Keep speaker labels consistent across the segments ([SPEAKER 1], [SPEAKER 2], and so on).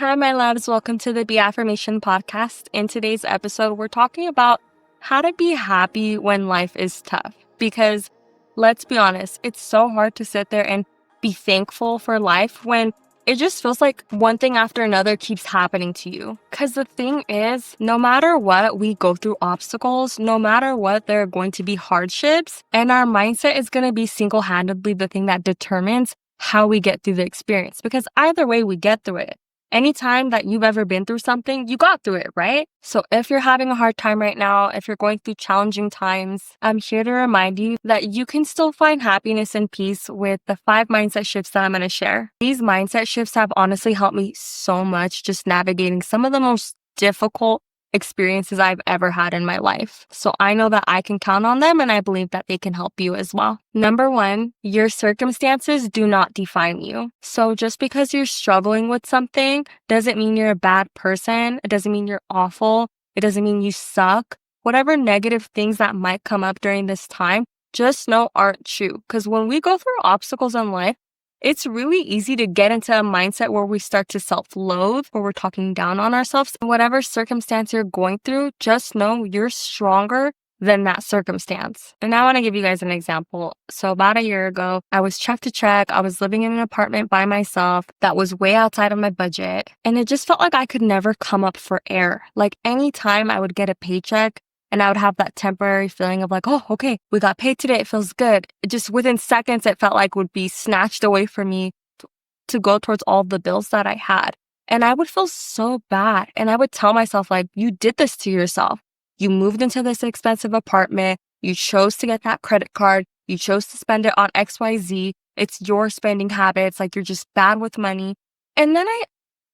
[SPEAKER 1] Hi, my loves. Welcome to the Affirmation podcast. In today's episode, we're talking about how to be happy when life is tough. Because let's be honest, it's so hard to sit there and be thankful for life when it just feels like one thing after another keeps happening to you. Because the thing is, no matter what, we go through obstacles, no matter what, there are going to be hardships, and our mindset is going to be single-handedly the thing that determines how we get through the experience. Because either way, we get through it. Anytime that you've ever been through something, you got through it, right? So if you're having a hard time right now, if you're going through challenging times, I'm here to remind you that you can still find happiness and peace with the 5 mindset shifts that I'm going to share. These mindset shifts have honestly helped me so much just navigating some of the most difficult experiences I've ever had in my life. So I know that I can count on them, and I believe that they can help you as well. Number 1, your circumstances do not define you. So just because you're struggling with something doesn't mean you're a bad person. It doesn't mean you're awful. It doesn't mean you suck. Whatever negative things that might come up during this time, just know aren't true. Because when we go through obstacles in life, it's really easy to get into a mindset where we start to self-loathe, where we're talking down on ourselves. Whatever circumstance you're going through, just know you're stronger than that circumstance. And I want to give you guys an example. So about a year ago, I was check to check. I was living in an apartment by myself that was way outside of my budget. And it just felt like I could never come up for air. Like anytime I would get a paycheck, and I would have that temporary feeling of like, oh, okay, we got paid today. It feels good. Just within seconds, it felt like would be snatched away from me to go towards all the bills that I had. And I would feel so bad. And I would tell myself, like, you did this to yourself. You moved into this expensive apartment. You chose to get that credit card. You chose to spend it on XYZ. It's your spending habits. Like, you're just bad with money. And then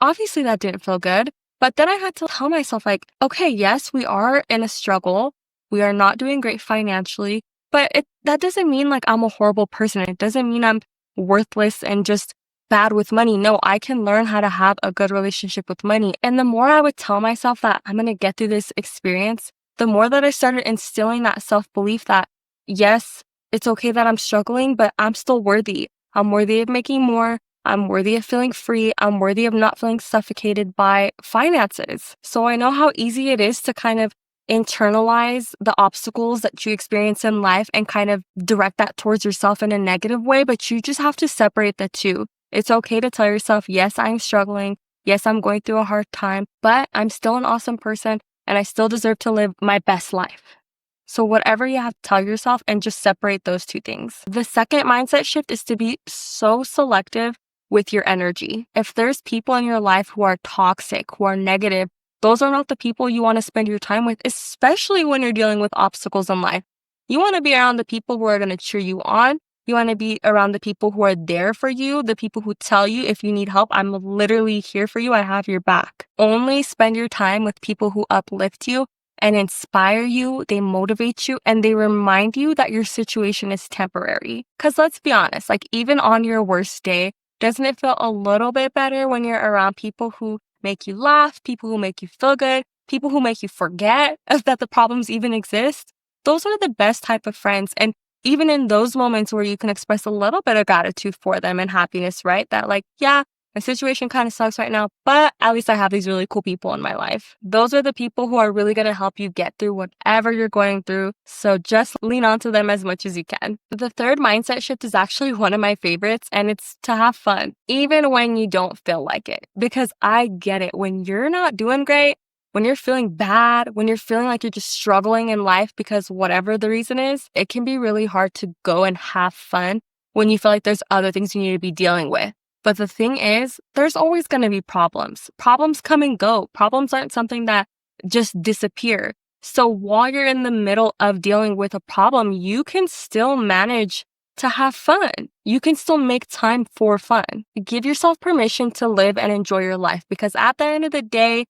[SPEAKER 1] obviously that didn't feel good. But then I had to tell myself, like, okay, yes, we are in a struggle. We are not doing great financially, but that doesn't mean like I'm a horrible person. It doesn't mean I'm worthless and just bad with money. No, I can learn how to have a good relationship with money. And the more I would tell myself that I'm going to get through this experience, the more that I started instilling that self-belief that, yes, it's okay that I'm struggling, but I'm still worthy. I'm worthy of making more. I'm worthy of feeling free. I'm worthy of not feeling suffocated by finances. So I know how easy it is to kind of internalize the obstacles that you experience in life and kind of direct that towards yourself in a negative way, but you just have to separate the two. It's okay to tell yourself, yes, I'm struggling. Yes, I'm going through a hard time, but I'm still an awesome person and I still deserve to live my best life. So whatever you have to tell yourself, and just separate those two things. The second mindset shift is to be so selective with your energy. If there's people in your life who are toxic, who are negative, those are not the people you want to spend your time with, especially when you're dealing with obstacles in life. You want to be around the people who are going to cheer you on. You want to be around the people who are there for you, the people who tell you if you need help, I'm literally here for you, I have your back. Only spend your time with people who uplift you and inspire you, they motivate you, and they remind you that your situation is temporary. Because let's be honest, like even on your worst day, doesn't it feel a little bit better when you're around people who make you laugh, people who make you feel good, people who make you forget that the problems even exist? Those are the best type of friends. And even in those moments where you can express a little bit of gratitude for them and happiness, right? That like, yeah, my situation kind of sucks right now, but at least I have these really cool people in my life. Those are the people who are really going to help you get through whatever you're going through. So just lean onto them as much as you can. The third mindset shift is actually one of my favorites, and it's to have fun, even when you don't feel like it. Because I get it. When you're not doing great, when you're feeling bad, when you're feeling like you're just struggling in life because whatever the reason is, it can be really hard to go and have fun when you feel like there's other things you need to be dealing with. But the thing is, there's always going to be problems. Problems come and go. Problems aren't something that just disappear. So while you're in the middle of dealing with a problem, you can still manage to have fun. You can still make time for fun. Give yourself permission to live and enjoy your life, because at the end of the day,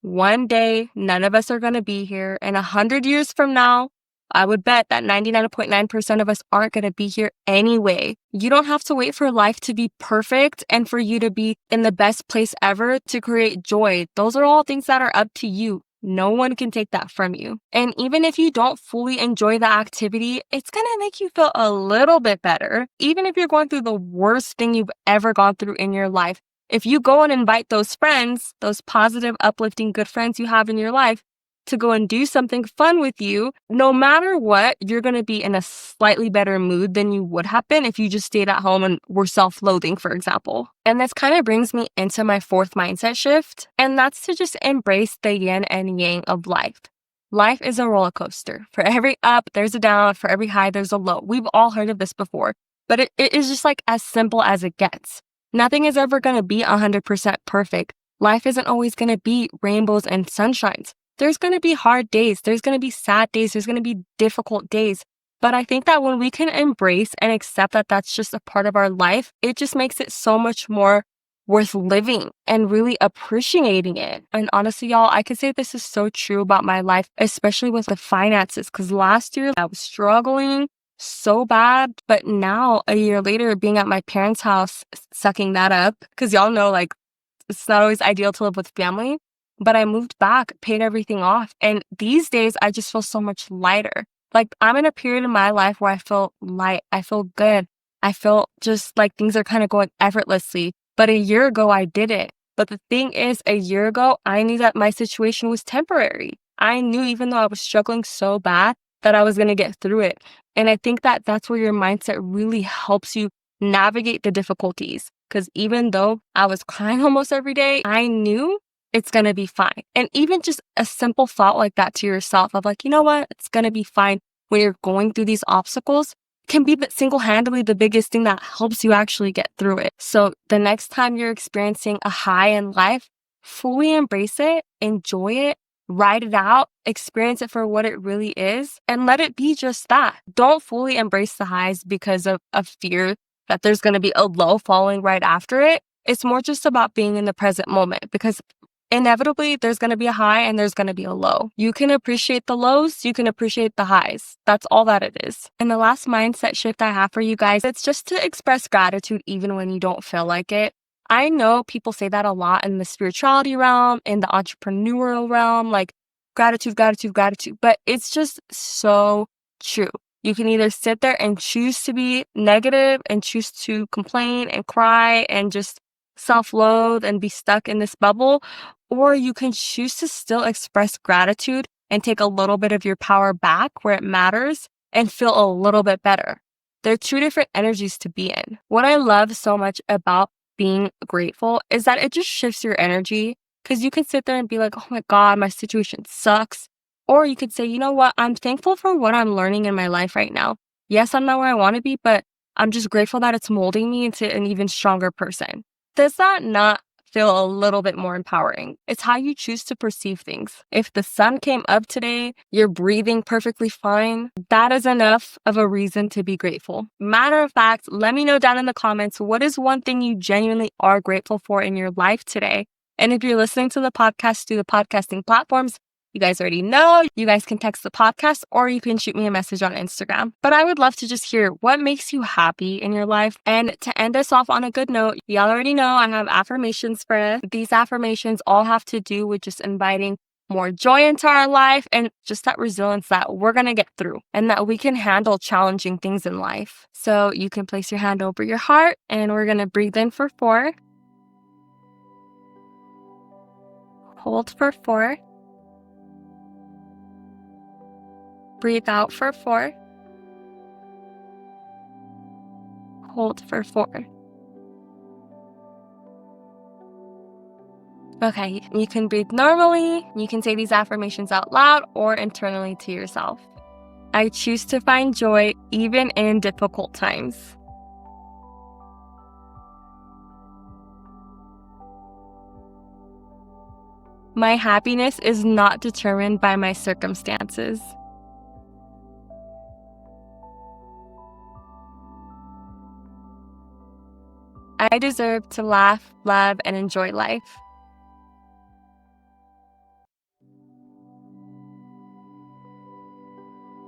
[SPEAKER 1] one day, none of us are going to be here. And 100 years from now, I would bet that 99.9% of us aren't going to be here anyway. You don't have to wait for life to be perfect and for you to be in the best place ever to create joy. Those are all things that are up to you. No one can take that from you. And even if you don't fully enjoy the activity, it's going to make you feel a little bit better. Even if you're going through the worst thing you've ever gone through in your life, If you go and invite those friends, those positive, uplifting, good friends you have in your life, to go and do something fun with you, no matter what, you're going to be in a slightly better mood than you would have been if you just stayed at home and were self-loathing, for example. And this kind of brings me into my fourth mindset shift, and that's to just embrace the yin and yang of life. Life is a roller coaster. For every up, there's a down. For every high, there's a low. We've all heard of this before, but it is just like as simple as it gets. Nothing is ever going to be 100% perfect. Life isn't always going to be rainbows and sunshines. There's going to be hard days. There's going to be sad days. There's going to be difficult days. But I think that when we can embrace and accept that that's just a part of our life, it just makes it so much more worth living and really appreciating it. And honestly, y'all, I could say this is so true about my life, especially with the finances, because last year I was struggling so bad. But now, a year later, being at my parents' house, sucking that up, because y'all know, like, it's not always ideal to live with family. But I moved back, paid everything off. And these days, I just feel so much lighter. Like, I'm in a period in my life where I feel light. I feel good. I feel just like things are kind of going effortlessly. But a year ago, I didn't. But the thing is, a year ago, I knew that my situation was temporary. I knew even though I was struggling so bad that I was going to get through it. And I think that that's where your mindset really helps you navigate the difficulties. Because even though I was crying almost every day, I knew it's going to be fine. And even just a simple thought like that to yourself of like, you know what, it's going to be fine when you're going through these obstacles can be single-handedly the biggest thing that helps you actually get through it. So the next time you're experiencing a high in life, fully embrace it, enjoy it, write it out, experience it for what it really is, and let it be just that. Don't fully embrace the highs because of fear that there's going to be a low following right after it. It's more just about being in the present moment because inevitably, there's going to be a high and there's going to be a low. You can appreciate the lows, you can appreciate the highs. That's all that it is. And the last mindset shift I have for you guys, it's just to express gratitude even when you don't feel like it. I know people say that a lot in the spirituality realm, in the entrepreneurial realm, like gratitude, gratitude, gratitude. But it's just so true. You can either sit there and choose to be negative and choose to complain and cry and just self-loathe and be stuck in this bubble, or you can choose to still express gratitude and take a little bit of your power back where it matters and feel a little bit better. They're two different energies to be in. What I love so much about being grateful is that it just shifts your energy because you can sit there and be like, oh my God, my situation sucks. Or you could say, you know what? I'm thankful for what I'm learning in my life right now. Yes, I'm not where I want to be, but I'm just grateful that it's molding me into an even stronger person. Does that not feel a little bit more empowering? It's how you choose to perceive things. If the sun came up today, you're breathing perfectly fine, that is enough of a reason to be grateful. Matter of fact, let me know down in the comments, what is one thing you genuinely are grateful for in your life today? And if you're listening to the podcast through the podcasting platforms, you guys already know. You guys can text the podcast or you can shoot me a message on Instagram. But I would love to just hear what makes you happy in your life. And to end us off on a good note, y'all already know I have affirmations for us. These affirmations all have to do with just inviting more joy into our life and just that resilience that we're going to get through and that we can handle challenging things in life. So you can place your hand over your heart and we're going to breathe in for 4. Hold for 4. Breathe out for 4. Hold for 4. Okay, you can breathe normally. You can say these affirmations out loud or internally to yourself. I choose to find joy even in difficult times. My happiness is not determined by my circumstances. I deserve to laugh, love, and enjoy life.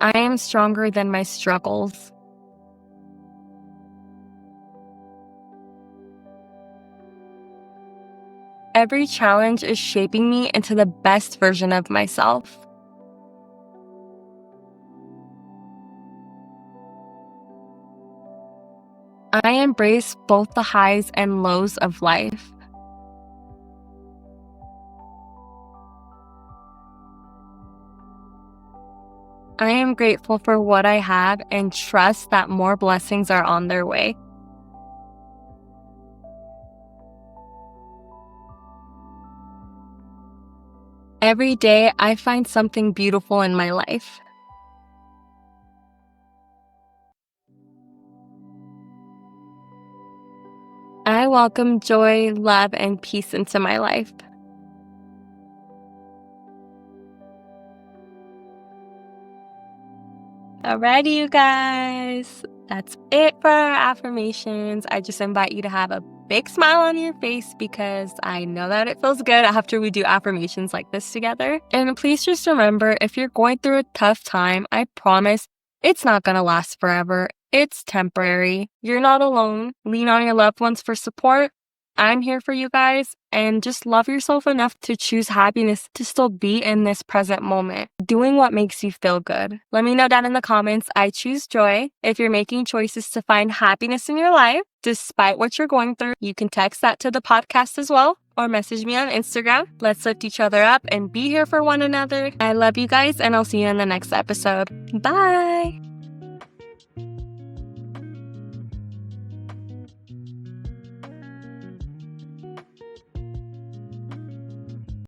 [SPEAKER 1] I am stronger than my struggles. Every challenge is shaping me into the best version of myself. I embrace both the highs and lows of life. I am grateful for what I have and trust that more blessings are on their way. Every day, I find something beautiful in my life. I welcome joy, love, and peace into my life. Alrighty, you guys. That's it for our affirmations. I just invite you to have a big smile on your face because I know that it feels good after we do affirmations like this together. And please just remember, if you're going through a tough time, I promise it's not going to last forever. It's temporary. You're not alone. Lean on your loved ones for support. I'm here for you guys, and just love yourself enough to choose happiness to still be in this present moment, doing what makes you feel good. Let me know down in the comments, I choose joy. If you're making choices to find happiness in your life, despite what you're going through, you can text that to the podcast as well or message me on Instagram. Let's lift each other up and be here for one another. I love you guys, and I'll see you in the next episode. Bye.